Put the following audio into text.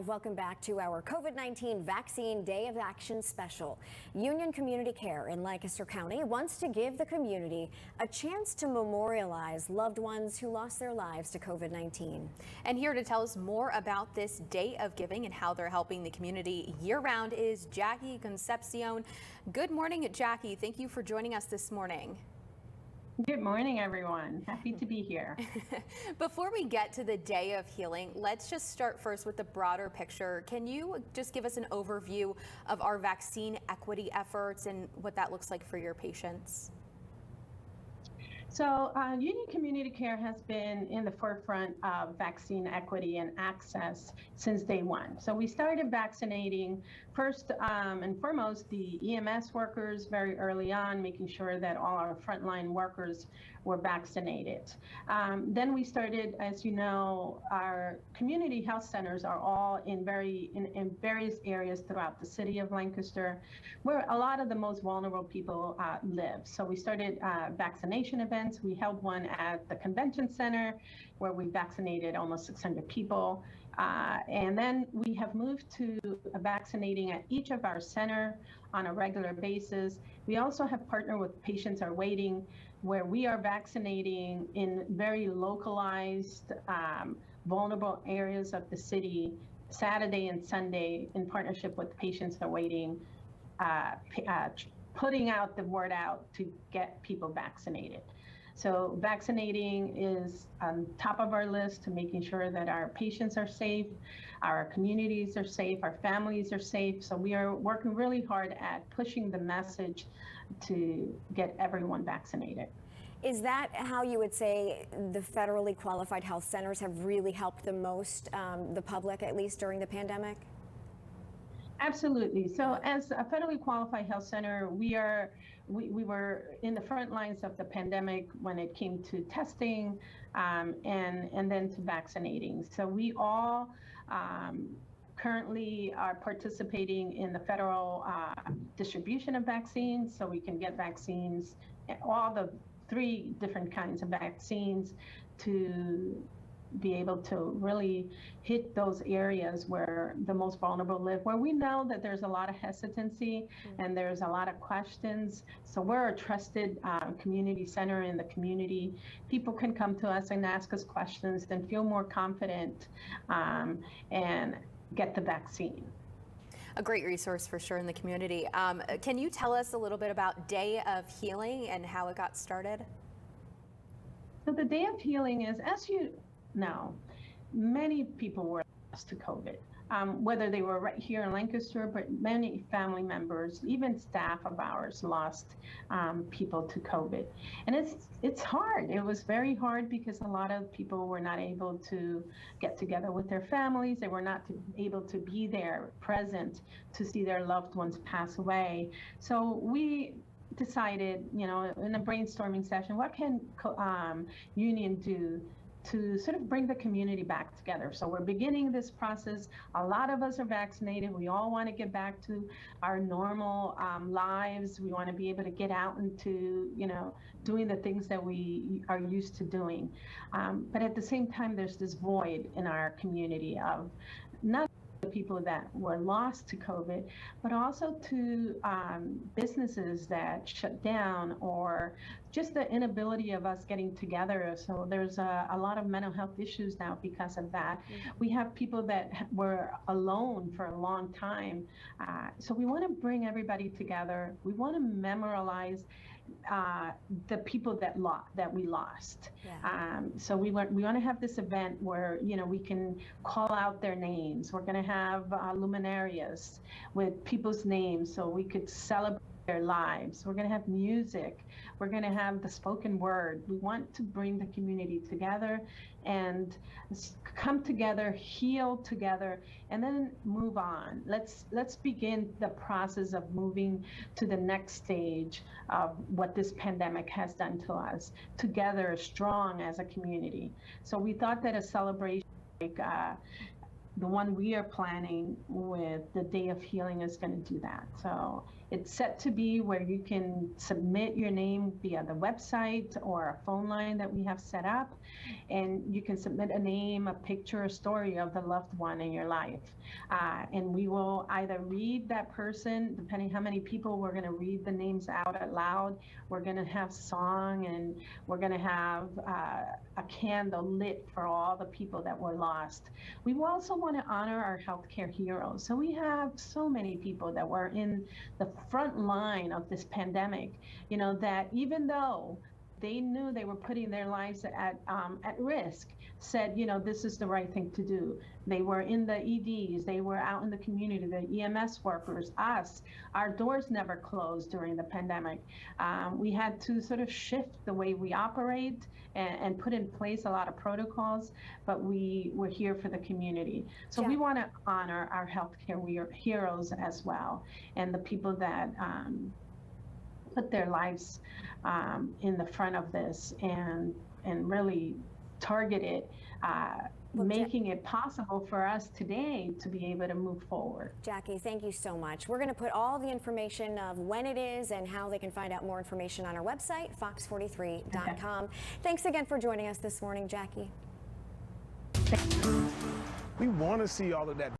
Live. Welcome back to our COVID-19 Vaccine Day of Action special. Union Community Care in Lancaster County wants to give the community a chance to memorialize loved ones who lost their lives to COVID-19. And here to tell us more about this day of giving and how they're helping the community year-round is Jackie Concepción. Good morning, Jackie. Thank you for joining us this morning. Good morning, everyone. Happy to be here. Before we get to the Day of Healing, let's just start first with the broader picture. Can you just give us an overview of our vaccine equity efforts and what that looks like for your patients? So Union Community Care has been in the forefront of vaccine equity and access since day one. So we started vaccinating first and foremost the EMS workers very early on, making sure that all our frontline workers were vaccinated. Then we started, as you know, our community health centers are all in various areas throughout the city of Lancaster, where a lot of the most vulnerable people live. So we started vaccination events. We held one at the convention center where we vaccinated almost 600 people. And then we have moved to vaccinating at each of our center on a regular basis. We also have partnered with Patients Are Waiting, where we are vaccinating in very localized, vulnerable areas of the city, Saturday and Sunday, in partnership with Patients Are Waiting, putting out the word out to get people vaccinated. So vaccinating is on top of our list to making sure that our patients are safe, our communities are safe, our families are safe. So we are working really hard at pushing the message to get everyone vaccinated. Is that how you would say the federally qualified health centers have really helped the most, the public, at least during the pandemic? Absolutely. So as a federally qualified health center, we were in the front lines of the pandemic when it came to testing and then to vaccinating. So we all currently are participating in the federal distribution of vaccines, so we can get vaccines, all the 3 different kinds of vaccines, to be able to really hit those areas where the most vulnerable live, where we know that there's a lot of hesitancy and there's a lot of questions. So we're a trusted community center in the community. People can come to us and ask us questions and feel more confident and get the vaccine. A great resource for sure in the community. Can you tell us a little bit about Day of Healing and how it got started? So the Day of Healing is, as you know, many people were lost to COVID, whether they were right here in Lancaster, but many family members, even staff of ours, lost people to COVID. And it's hard. It was very hard because a lot of people were not able to get together with their families. They were not able to be there, present, to see their loved ones pass away. So we decided, you know, in a brainstorming session, what can Union do to sort of bring the community back together. So we're beginning this process. A lot of us are vaccinated. We all want to get back to our normal lives. We want to be able to get out into, you know, doing the things that we are used to doing. But at the same time, there's this void in our community of not the people that were lost to COVID, but also to businesses that shut down, or just the inability of us getting together. So there's a lot of mental health issues now because of that. We have people that were alone for a long time. So we want to bring everybody together. We want to memorialize the people that we lost. Yeah. So we want to have this event where, you know, we can call out their names. We're going to have luminarias with people's names so we could celebrate their lives. We're going to have music. We're going to have the spoken word. We want to bring the community together and come together, heal together, and then move on. Let's begin the process of moving to the next stage of what this pandemic has done to us, together, strong as a community. So we thought that a celebration like the one we are planning with the Day of Healing is going to do that. So it's set to be where you can submit your name via the website or a phone line that we have set up, and you can submit a name, a picture, a story of the loved one in your life. And we will either read that person, depending how many people, we're going to read the names out loud. We're going to have song, and we're going to have a candle lit for all the people that were lost. We also want to honor our healthcare heroes. So we have so many people that were in the front line of this pandemic, you know, that even though they knew they were putting their lives at risk, said, you know, this is the right thing to do. They were in the EDs, they were out in the community, the EMS workers, us. Our doors never closed during the pandemic. We had to sort of shift the way we operate and put in place a lot of protocols, but we were here for the community. So we want to honor our healthcare heroes as well, and the people that put their lives in the front of this and really target it, making it possible for us today to be able to move forward. Jackie, thank you so much. We're going to put all the information of when it is and how they can find out more information on our website, fox43.com. Okay. Thanks again for joining us this morning, Jackie. We want to see all of that.